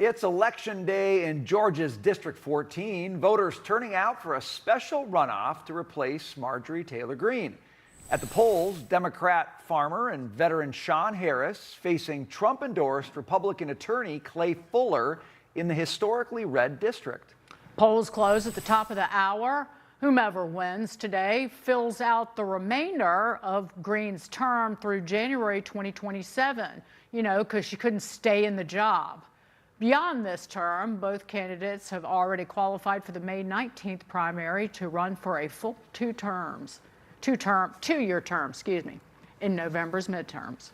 It's election day in Georgia's District 14. Voters turning out for a special runoff to replace Marjorie Taylor Greene. At the polls, Democrat farmer and veteran Sean Harris facing Trump-endorsed Republican attorney Clay Fuller in the historically red district. Polls close at the top of the hour. Whomever wins today fills out the remainder of Greene's term through January 2027, because she couldn't stay in the job. Beyond this term, both candidates have already qualified for the May 19th primary to run for a full two-year term, in November's midterms.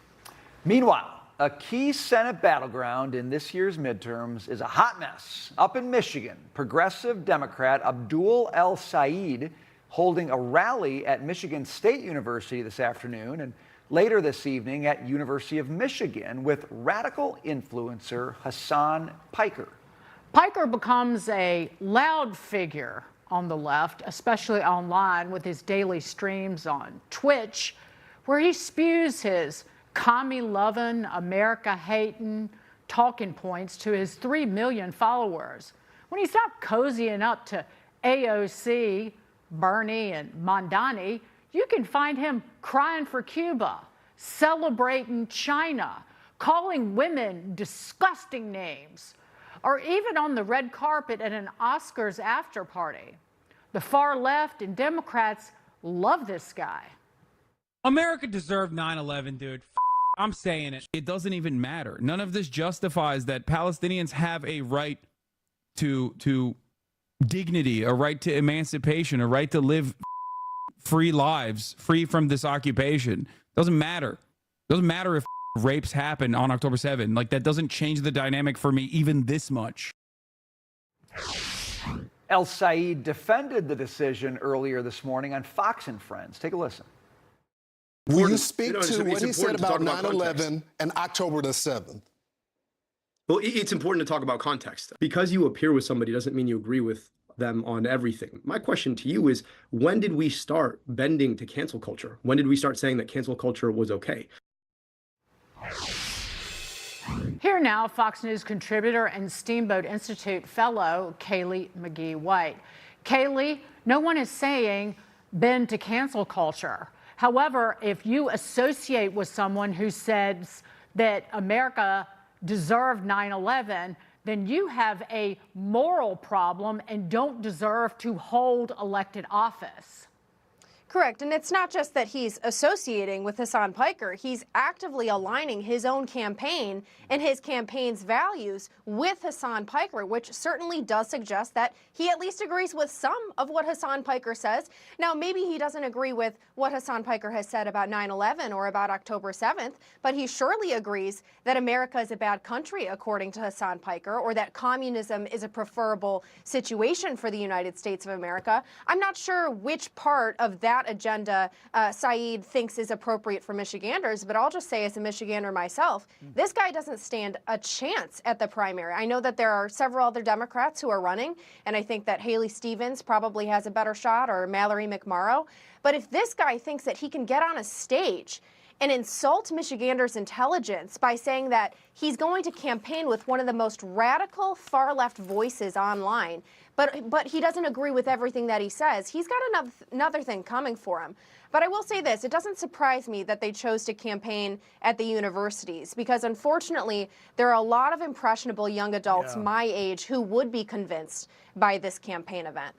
Meanwhile, a key Senate battleground in this year's midterms is a hot mess. Up in Michigan, progressive Democrat Abdul El-Sayed holding a rally at Michigan State University this afternoon and later this evening at University of Michigan with radical influencer Hasan Piker. Piker becomes a loud figure on the left, especially online with his daily streams on Twitch, where he spews his commie-loving, America-hating talking points to his 3 million followers. When he's not cozying up to AOC, Bernie, and Mondani, you can find him crying for Cuba, celebrating China, calling women disgusting names, or even on the red carpet at an Oscars after party. The far left and Democrats love this guy. America deserved 9/11, dude. I'm saying it. It doesn't even matter. None of this justifies that Palestinians have a right to dignity, a right to emancipation, a right to live free lives, free from this occupation. Doesn't matter. Doesn't matter if rapes happen on October 7th. Like, that doesn't change the dynamic for me even this much. El-Sayed defended the decision earlier this morning on Fox and Friends. Take a listen. Will you speak to what he said about 9/11 and October the 7th? Well, it's important to talk about context. Because you appear with somebody doesn't mean you agree with them on everything. My question to you is, when did we start bending to cancel culture? When did we start saying that cancel culture was okay? Here now, Fox News contributor and Steamboat Institute fellow Kaylee McGhee White. Kaylee, no one is saying bend to cancel culture. However, if you associate with someone who says that America deserved 9/11, then you have a moral problem and don't deserve to hold elected office. Correct. And it's not just that he's associating with Hasan Piker. He's actively aligning his own campaign and his campaign's values with Hasan Piker, which certainly does suggest that he at least agrees with some of what Hasan Piker says. Now, maybe he doesn't agree with what Hasan Piker has said about 9/11 or about October 7th, but he surely agrees that America is a bad country, according to Hasan Piker, or that communism is a preferable situation for the United States of America. I'm not sure which part of that agenda Sayed thinks is appropriate for Michiganders, but I'll just say as a Michigander myself, this guy doesn't stand a chance at the primary. I know that there are several other Democrats who are running, and I think that Haley Stevens probably has a better shot, or Mallory McMorrow. But if this guy thinks that he can get on a stage and insult Michiganders' intelligence by saying that he's going to campaign with one of the most radical far-left voices online, but he doesn't agree with everything that he says, he's got another thing coming for him. But I will say this, it doesn't surprise me that they chose to campaign at the universities, because unfortunately, there are a lot of impressionable young adults my age who would be convinced by this campaign event.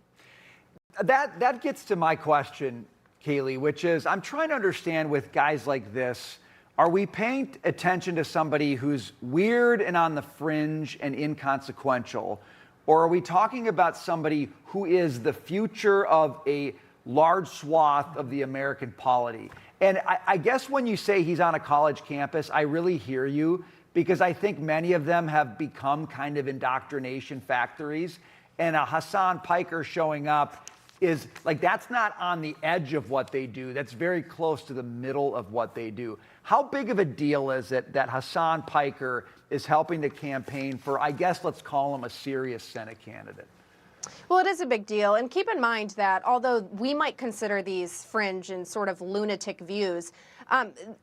That gets to my question, Kaylee, which is, I'm trying to understand with guys like this, are we paying attention to somebody who's weird and on the fringe and inconsequential? Or are we talking about somebody who is the future of a large swath of the American polity? And I guess when you say he's on a college campus, I really hear you, because I think many of them have become kind of indoctrination factories. And a Hasan Piker showing up is like, that's not on the edge of what they do. That's very close to the middle of what they do. How big of a deal is it that Hasan Piker is helping to campaign for, I guess, let's call him a serious Senate candidate? Well, it is a big deal. And keep in mind that although we might consider these fringe and sort of lunatic views,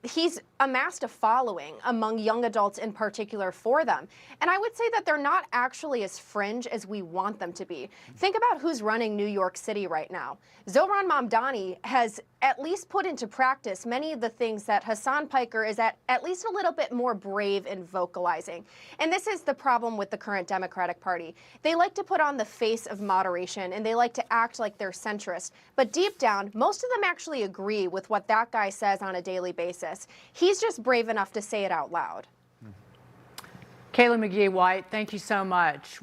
He's amassed a following among young adults in particular for them. And I would say that they're not actually as fringe as we want them to be. Think about who's running New York City right now. Zohran Mamdani has at least put into practice many of the things that Hasan Piker is at least a little bit more brave in vocalizing. And this is the problem with the current Democratic Party. They like to put on the face of moderation and they like to act like they're centrist. But deep down, most of them actually agree with what that guy says on a daily basis. He's just brave enough to say it out loud. Kaylee McGhee White, thank you so much.